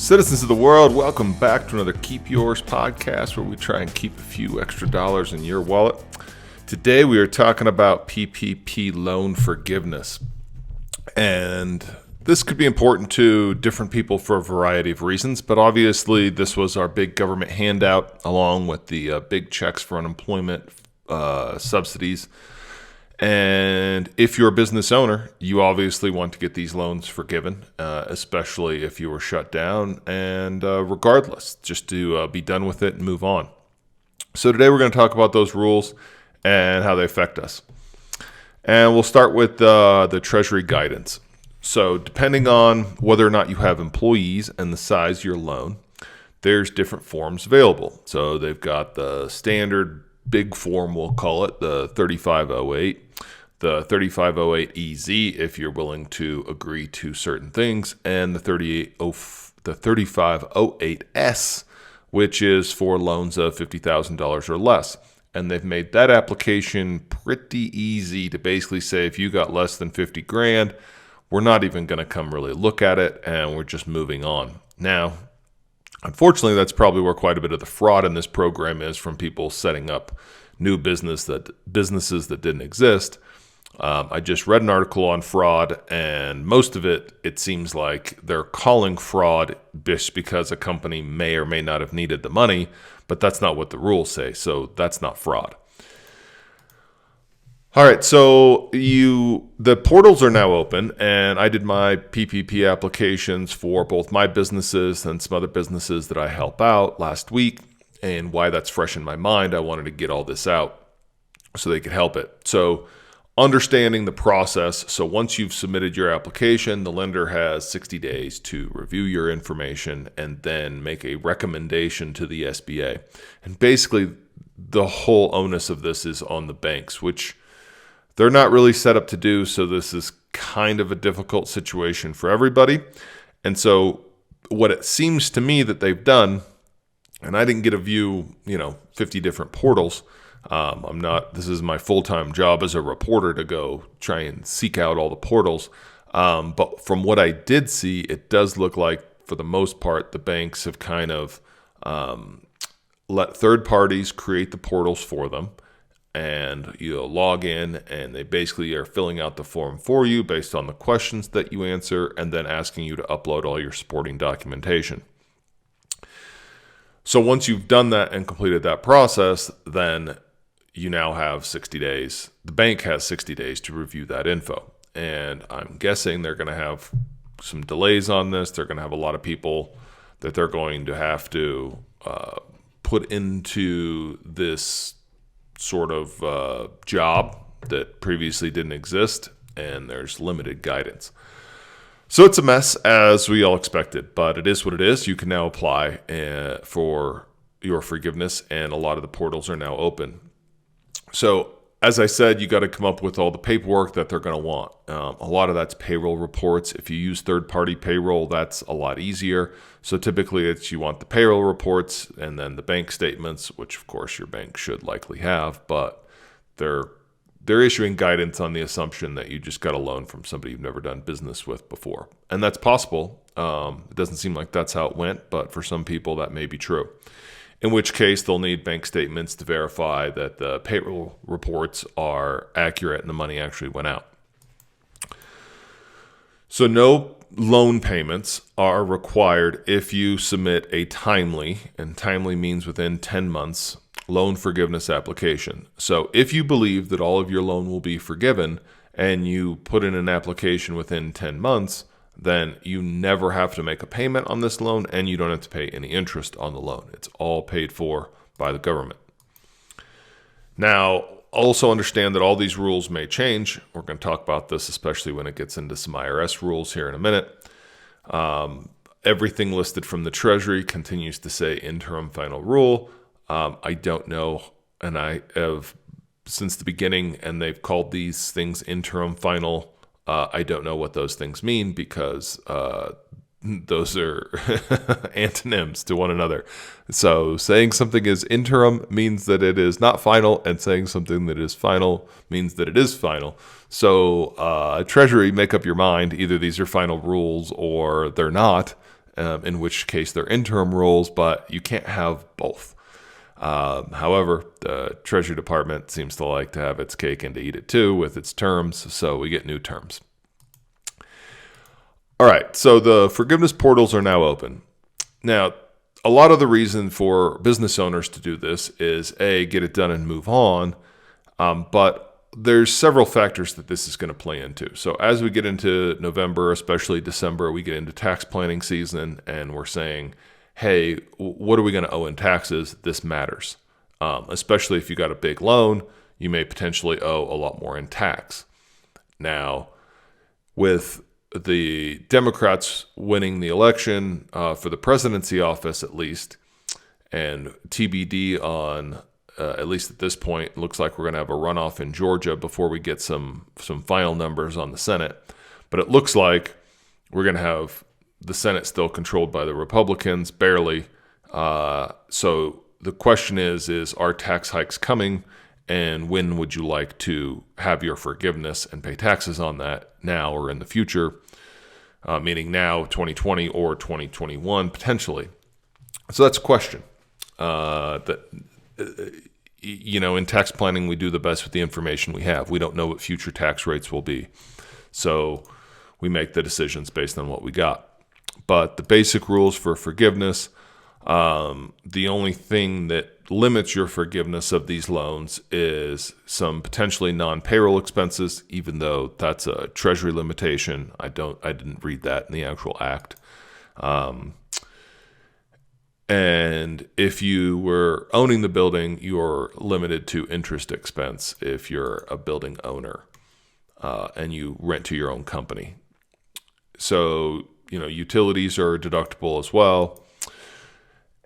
Citizens of the world, welcome back to another Keep Yours podcast where we try and keep a few extra dollars in your wallet. Today we are talking about PPP loan forgiveness. And this could be important to different people for a variety of reasons, but obviously this was our big government handout along with the big checks for unemployment subsidies. And if you're a business owner, you obviously want to get these loans forgiven, especially if you were shut down, and regardless, just to be done with it and move on. So today we're going to talk about those rules and how they affect us. And we'll start with the Treasury guidance. So depending on whether or not you have employees and the size of your loan, there's different forms available. So they've got the standard big form, we'll call it, the 3508, the 3508EZ if you're willing to agree to certain things, and the 3508S, which is for loans of $50,000 or less. And they've made that application pretty easy to basically say if you got less than 50 grand, we're not even going to come really look at it, and we're just moving on. Now, unfortunately, that's probably where quite a bit of the fraud in this program is, from people setting up new businesses that didn't exist. I just read an article on fraud, and most of it seems like they're calling fraud just because a company may or may not have needed the money, but that's not what the rules say, so that's not fraud. All right, so the portals are now open, and I did my PPP applications for both my businesses and some other businesses that I help out last week. And why that's fresh in my mind, I wanted to get all this out so they could help it. So understanding the process. So once you've submitted your application, the lender has 60 days to review your information and then make a recommendation to the SBA. And basically, the whole onus of this is on the banks, which they're not really set up to do, so this is kind of a difficult situation for everybody. And so what it seems to me that they've done, and I didn't get to view, 50 different portals. This is my full-time job as a reporter to go try and seek out all the portals. But from what I did see, it does look like, for the most part, the banks have kind of let third parties create the portals for them. And you log in, and they basically are filling out the form for you based on the questions that you answer, and then asking you to upload all your supporting documentation. So once you've done that and completed that process, then you now have 60 days. The bank has 60 days to review that info. And I'm guessing they're going to have some delays on this. They're going to have a lot of people that they're going to have to put into this sort of job that previously didn't exist, and there's limited guidance. So it's a mess, as we all expected, but it is what it is. You can now apply for your forgiveness, and a lot of the portals are now open. So as I said, you got to come up with all the paperwork that they're going to want. A lot of that's payroll reports. If you use third-party payroll, that's a lot easier. So typically you want the payroll reports and then the bank statements, which of course your bank should likely have, but they're issuing guidance on the assumption that you just got a loan from somebody you've never done business with before. And that's possible. It doesn't seem like that's how it went, but for some people that may be true. In which case, they'll need bank statements to verify that the payroll reports are accurate and the money actually went out. So no loan payments are required if you submit a timely, and timely means within 10 months, loan forgiveness application. So if you believe that all of your loan will be forgiven and you put in an application within 10 months, then you never have to make a payment on this loan, and you don't have to pay any interest on the loan. It's all paid for by the government. Now, also understand that all these rules may change. We're going to talk about this, especially when it gets into some IRS rules here in a minute. Everything listed from the Treasury continues to say interim final rule. I don't know, and I have since the beginning, and they've called these things interim final. I don't know what those things mean, because those are antonyms to one another. So saying something is interim means that it is not final, and saying something that is final means that it is final. So Treasury, make up your mind. Either these are final rules or they're not, in which case they're interim roles, but you can't have both. However, the Treasury Department seems to like to have its cake and to eat it too with its terms, so we get new terms. All right, so the forgiveness portals are now open. Now, a lot of the reason for business owners to do this is A, get it done and move on, but there's several factors that this is going to play into. So as we get into November, especially December, we get into tax planning season, and we're saying, hey, what are we going to owe in taxes? This matters. Especially if you got a big loan, you may potentially owe a lot more in tax. Now, with the Democrats winning the election for the presidency office, at least, and TBD on, at least at this point, it looks like we're going to have a runoff in Georgia before we get some final numbers on the Senate. But it looks like we're going to have the Senate still controlled by the Republicans, barely. So the question is are tax hikes coming? And when would you like to have your forgiveness and pay taxes on that, now or in the future? Meaning now, 2020 or 2021, potentially. So that's a question. In tax planning, we do the best with the information we have. We don't know what future tax rates will be. So we make the decisions based on what we got. But the basic rules for forgiveness, the only thing that limits your forgiveness of these loans is some potentially non-payroll expenses, even though that's a Treasury limitation. I didn't read that in the actual act. And if you were owning the building, you're limited to interest expense if you're a building owner and you rent to your own company. So, utilities are deductible as well.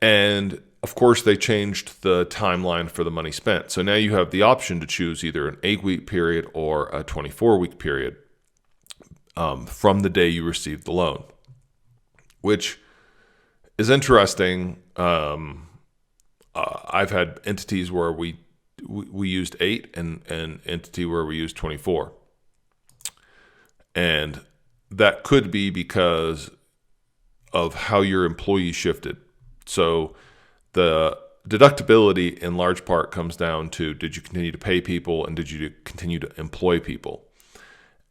And of course, they changed the timeline for the money spent. So now you have the option to choose either an 8-week period or a 24-week period from the day you received the loan, which is interesting. I've had entities where we used 8 and an entity where we used 24. And that could be because of how your employees shifted. So the deductibility in large part comes down to, did you continue to pay people and did you continue to employ people?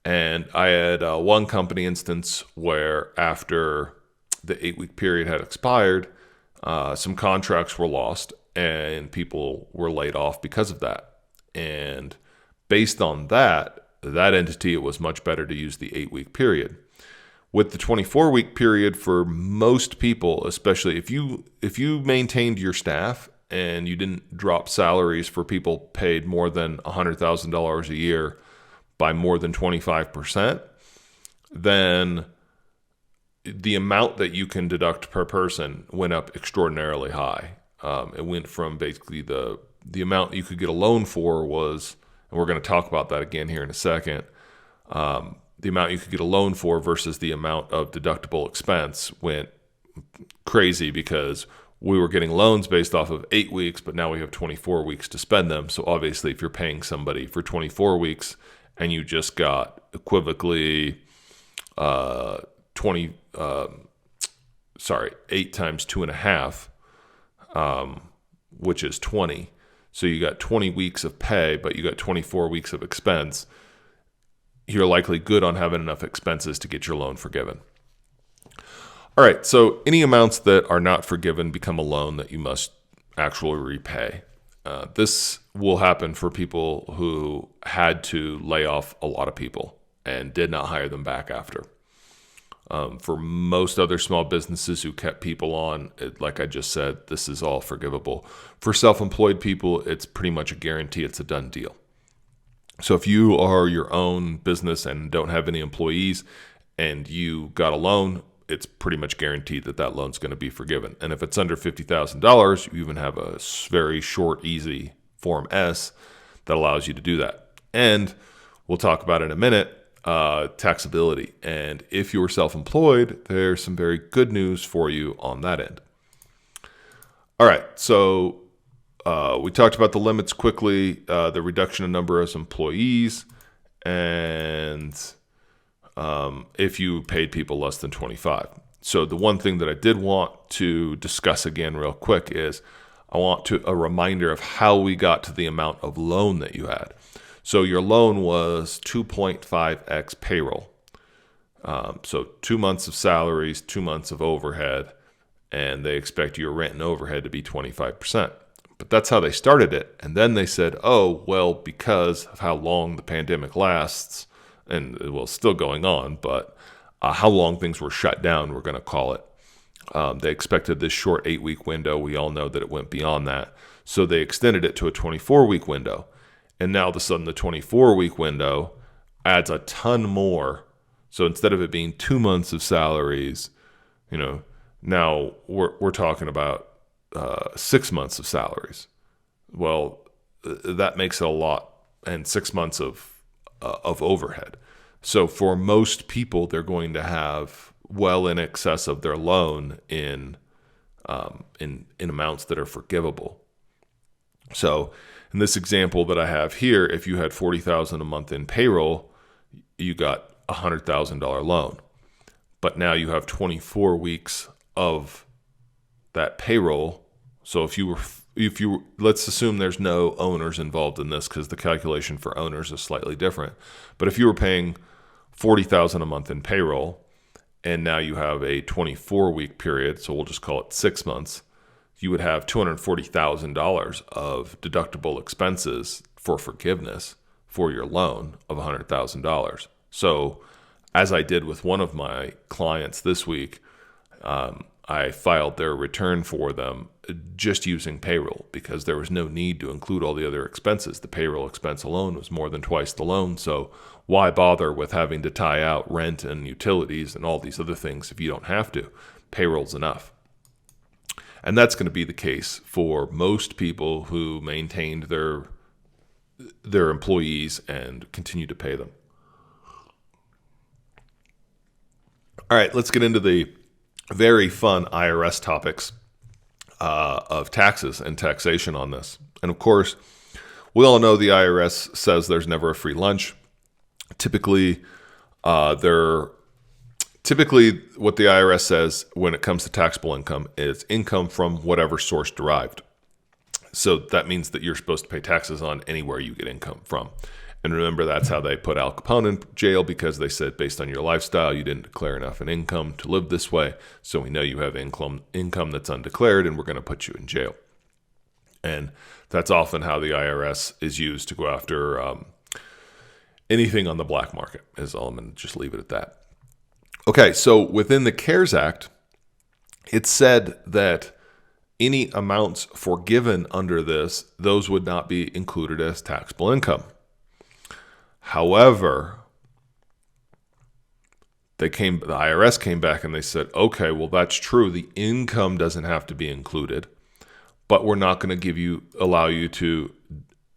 And I had one company instance where after the 8-week period had expired, some contracts were lost and people were laid off because of that. And based on that entity, it was much better to use the 8-week period. With the 24-week period, for most people, especially if you maintained your staff and you didn't drop salaries for people paid more than $100,000 a year by more than 25%, then the amount that you can deduct per person went up extraordinarily high. It went from basically the amount you could get a loan for was, and we're going to talk about that again here in a second, the amount you could get a loan for versus the amount of deductible expense went crazy because we were getting loans based off of 8 weeks, but now we have 24 weeks to spend them. So obviously, if you're paying somebody for 24 weeks and you just got equivocally 8 times 2.5, which is 20. So you got 20 weeks of pay, but you got 24 weeks of expense. You're likely good on having enough expenses to get your loan forgiven. All right, so any amounts that are not forgiven become a loan that you must actually repay. This will happen for people who had to lay off a lot of people and did not hire them back after. For most other small businesses who kept people on, like I just said, this is all forgivable. For self-employed people, it's pretty much a guarantee. It's a done deal. So if you are your own business and don't have any employees and you got a loan, it's pretty much guaranteed that that loan's going to be forgiven. And if it's under $50,000, you even have a very short, easy Form S that allows you to do that. And we'll talk about in a minute, taxability. And if you're self-employed, there's some very good news for you on that end. All right, so we talked about the limits quickly, the reduction in number of employees, and if you paid people less than 25. So the one thing that I did want to discuss again real quick is I want a reminder of how we got to the amount of loan that you had. So your loan was 2.5x payroll. So 2 months of salaries, 2 months of overhead, and they expect your rent and overhead to be 25%. But that's how they started it. And then they said, oh, well, because of how long the pandemic lasts, and well, it's still going on, but how long things were shut down, we're going to call it. They expected this short 8-week window. We all know that it went beyond that. So they extended it to a 24-week window. And now all of a sudden the 24-week window adds a ton more. So instead of it being 2 months of salaries, now we're talking about 6 months of salaries. Well, that makes it a lot, and 6 months of overhead. So for most people, they're going to have well in excess of their loan in amounts that are forgivable. So in this example that I have here, if you had $40,000 a month in payroll, you got a $100,000 loan. But now you have 24 weeks of that payroll. So if you let's assume there's no owners involved in this, because the calculation for owners is slightly different. But if you were paying $40,000 a month in payroll, and now you have a 24-week period, so we'll just call it 6 months, you would have $240,000 of deductible expenses for forgiveness for your loan of $100,000. So as I did with one of my clients this week, I filed their return for them just using payroll, because there was no need to include all the other expenses. The payroll expense alone was more than twice the loan. So why bother with having to tie out rent and utilities and all these other things if you don't have to? Payroll's enough. And that's going to be the case for most people who maintained their employees and continue to pay them. All right, let's get into the very fun IRS topics of taxes and taxation on this. And of course, we all know the IRS says there's never a free lunch. Typically, what the IRS says when it comes to taxable income is income from whatever source derived. So that means that you're supposed to pay taxes on anywhere you get income from. And remember, that's how they put Al Capone in jail, because they said based on your lifestyle, you didn't declare enough in income to live this way. So we know you have income that's undeclared, and we're going to put you in jail. And that's often how the IRS is used to go after anything on the black market. Is all. I'm going to just leave it at that. Okay, so within the CARES Act, it said that any amounts forgiven under this, those would not be included as taxable income. However, the IRS came back and they said, okay, well, that's true. The income doesn't have to be included, but we're not going to allow you to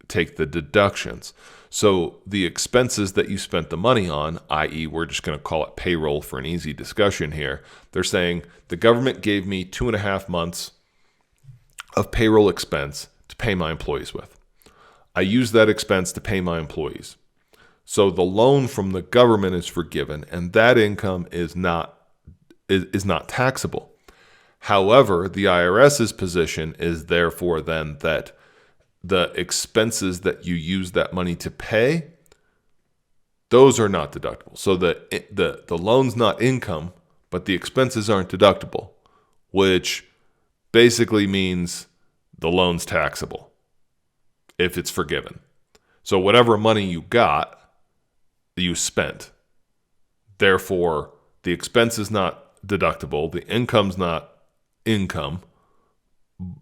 take the deductions. So the expenses that you spent the money on, i.e., we're just going to call it payroll for an easy discussion here. They're saying the government gave me 2.5 months of payroll expense to pay my employees with. I used that expense to pay my employees. So the loan from the government is forgiven, and that income is not taxable. However, the IRS's position is therefore then that the expenses that you use that money to pay, those are not deductible. So the loan's not income, but the expenses aren't deductible, which basically means the loan's taxable if it's forgiven. So whatever money you got, you spent. Therefore, the expense is not deductible. The income's not income.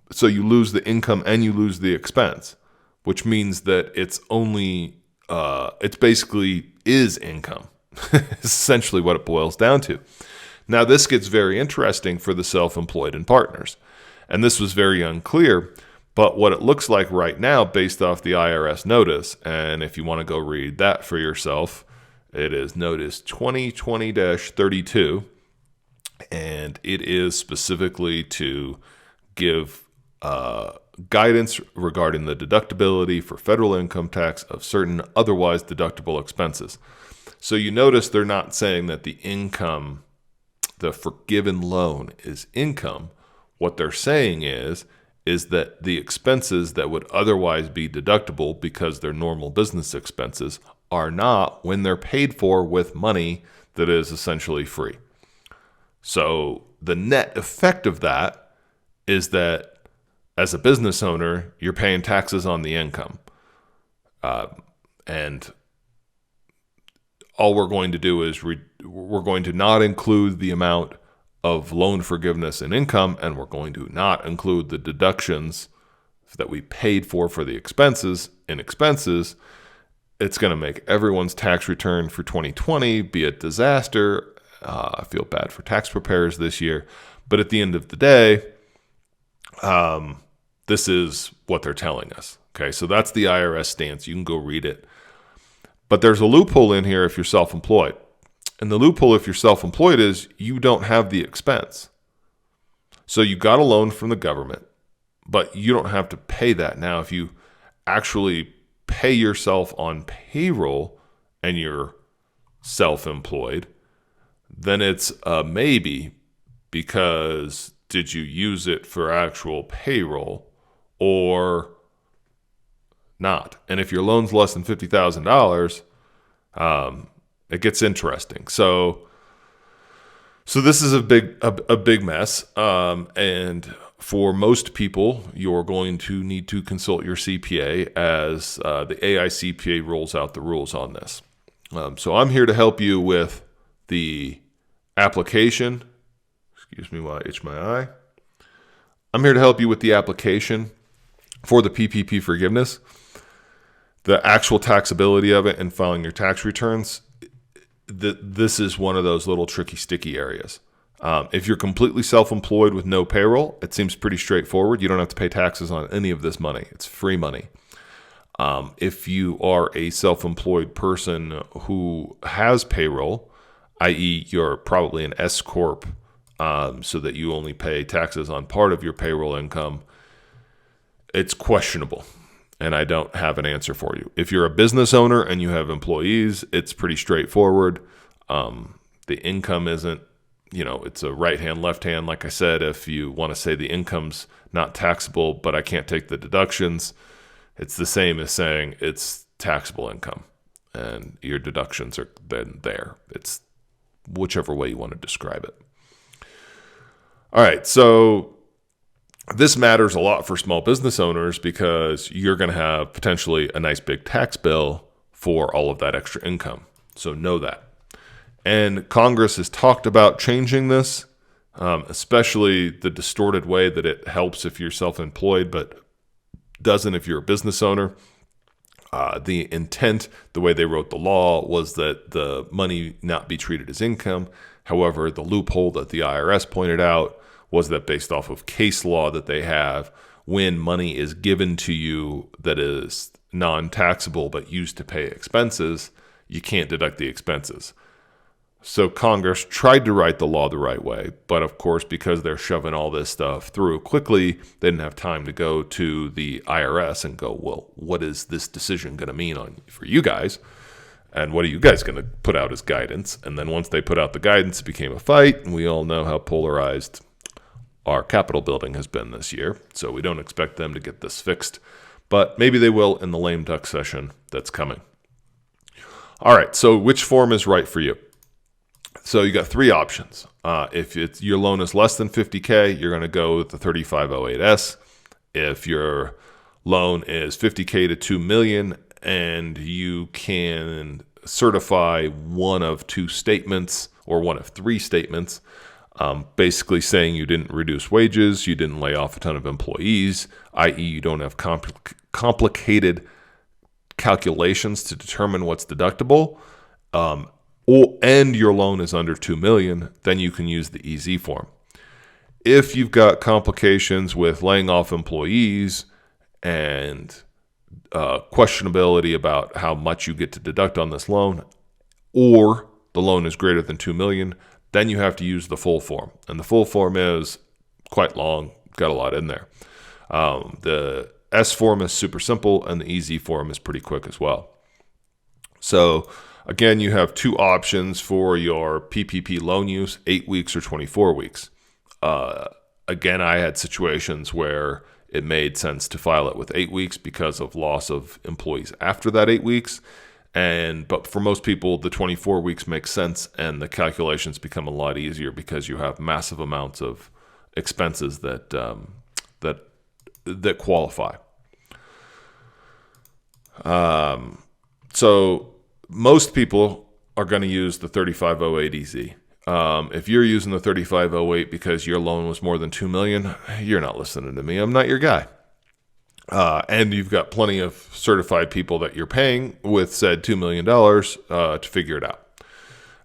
So you lose the income and you lose the expense, which means that it's basically is income. It's essentially what it boils down to. Now, this gets very interesting for the self-employed and partners. And this was very unclear, but what it looks like right now, based off the IRS notice, and if you want to go read that for yourself, it is notice 2020-32, and it is specifically to give guidance regarding the deductibility for federal income tax of certain otherwise deductible expenses. So you notice they're not saying that the income the forgiven loan is income, what they're saying is that the expenses that would otherwise be deductible because they're normal business expenses are not when they're paid for with money that is essentially free. So the net effect of that is that as a business owner, you're paying taxes on the income. And all we're going to do is we're going to not include the amount of loan forgiveness in income, and we're going to not include the deductions that we paid for the expenses in expenses. It's going to make everyone's tax return for 2020 be a disaster. I feel bad for tax preparers this year. But at the end of the day, this is what they're telling us. Okay, so that's the IRS stance. You can go read it. But there's a loophole in here if you're self-employed. And the loophole if you're self-employed is you don't have the expense. So you got a loan from the government, but you don't have to pay that. Now, if you actually pay yourself on payroll and you're self-employed, then it's a maybe, because did you use it for actual payroll or not? And if your loan's less than $50,000, it gets interesting. So this is a big mess. And for most people, you're going to need to consult your CPA as the AICPA rolls out the rules on this. So I'm here to help you with the application. Excuse me while I itch my eye. I'm here to help you with the application for the PPP forgiveness, the actual taxability of it, and filing your tax returns. This is one of those little tricky, sticky areas. If you're completely self-employed with no payroll, it seems pretty straightforward. You don't have to pay taxes on any of this money. It's free money. If you are a self-employed person who has payroll, i.e. you're probably an S Corp, so that you only pay taxes on part of your payroll income, it's questionable. And I don't have an answer for you. If you're a business owner and you have employees, it's pretty straightforward. The income isn't, it's a right hand, left hand. Like I said, if you want to say the income's not taxable, but I can't take the deductions, it's the same as saying it's taxable income and your deductions are then there. It's whichever way you want to describe it. All right, so this matters a lot for small business owners because you're going to have potentially a nice big tax bill for all of that extra income. So know that. And Congress has talked about changing this, especially the distorted way that it helps if you're self-employed, but doesn't if you're a business owner. The intent, the way they wrote the law, was that the money not be treated as income. However, the loophole that the IRS pointed out was that based off of case law that they have, when money is given to you that is non-taxable but used to pay expenses, you can't deduct the expenses. So Congress tried to write the law the right way, but of course, because they're shoving all this stuff through quickly, they didn't have time to go to the IRS and go, well, what is this decision going to mean for you guys? And what are you guys going to put out as guidance? And then once they put out the guidance, it became a fight, and we all know how polarized our Capitol building has been this year, so we don't expect them to get this fixed, but maybe they will in the lame duck session that's coming. All right, so which form is right for you? So you got three options. If your loan is less than $50K, you're going to go with the 3508S. If your loan is $50K to $2 million and you can certify one of two statements or one of three statements, basically saying you didn't reduce wages, you didn't lay off a ton of employees, i.e. you don't have complicated calculations to determine what's deductible, and your loan is under $2 million, then you can use the EZ form. If you've got complications with laying off employees and questionability about how much you get to deduct on this loan, or the loan is greater than $2 million, then you have to use the full form. And the full form is quite long, got a lot in there. The S form is super simple, and the EZ form is pretty quick as well. So again, you have two options for your PPP loan use, 8 weeks or 24 weeks. Again, I had situations where it made sense to file it with 8 weeks because of loss of employees after that 8 weeks. But for most people, the 24 weeks makes sense, and the calculations become a lot easier because you have massive amounts of expenses that qualify. So most people are going to use the 3508EZ. If you're using the 3508 because your loan was more than $2 million, you're not listening to me. I'm not your guy. And you've got plenty of certified people that you're paying with said $2 million to figure it out.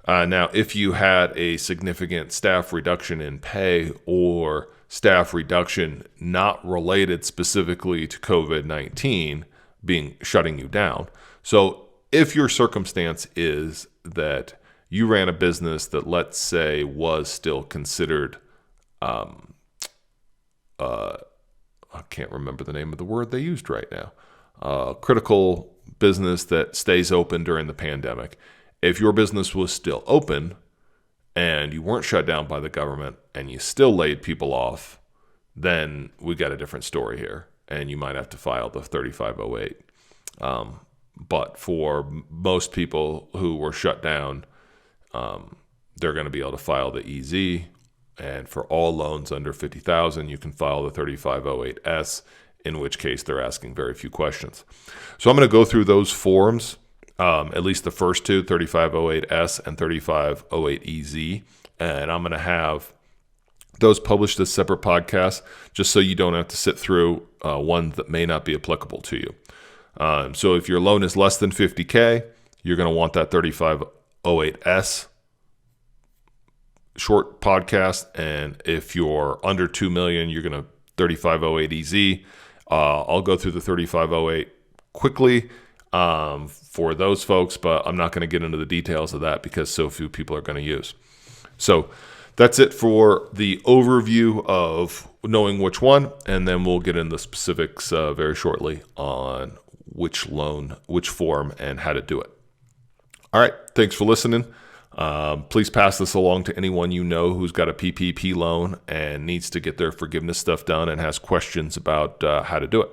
Now, if you had a significant staff reduction in pay or staff reduction not related specifically to COVID-19 shutting you down. So if your circumstance is that you ran a business that, let's say, was still considered, I can't remember the name of the word they used right now, critical business that stays open during the pandemic. If your business was still open and you weren't shut down by the government and you still laid people off, then we got a different story here, and you might have to file the 3508. But for most people who were shut down, they're going to be able to file the EZ. And for all loans under $50,000, you can file the 3508S, in which case they're asking very few questions. So I'm going to go through those forms, at least the first two, 3508S and 3508EZ, and I'm going to have those published as separate podcasts just so you don't have to sit through one that may not be applicable to you. So if your loan is less than $50K, you're going to want that 3508S short podcast, and if you're under $2 million, you're going to 3508EZ. I'll go through the 3508 quickly for those folks, but I'm not going to get into the details of that because so few people are going to use. So that's it for the overview of knowing which one, and then we'll get into the specifics very shortly on which loan, which form, and how to do it. All right, thanks for listening. Please pass this along to anyone you know who's got a PPP loan and needs to get their forgiveness stuff done and has questions about how to do it.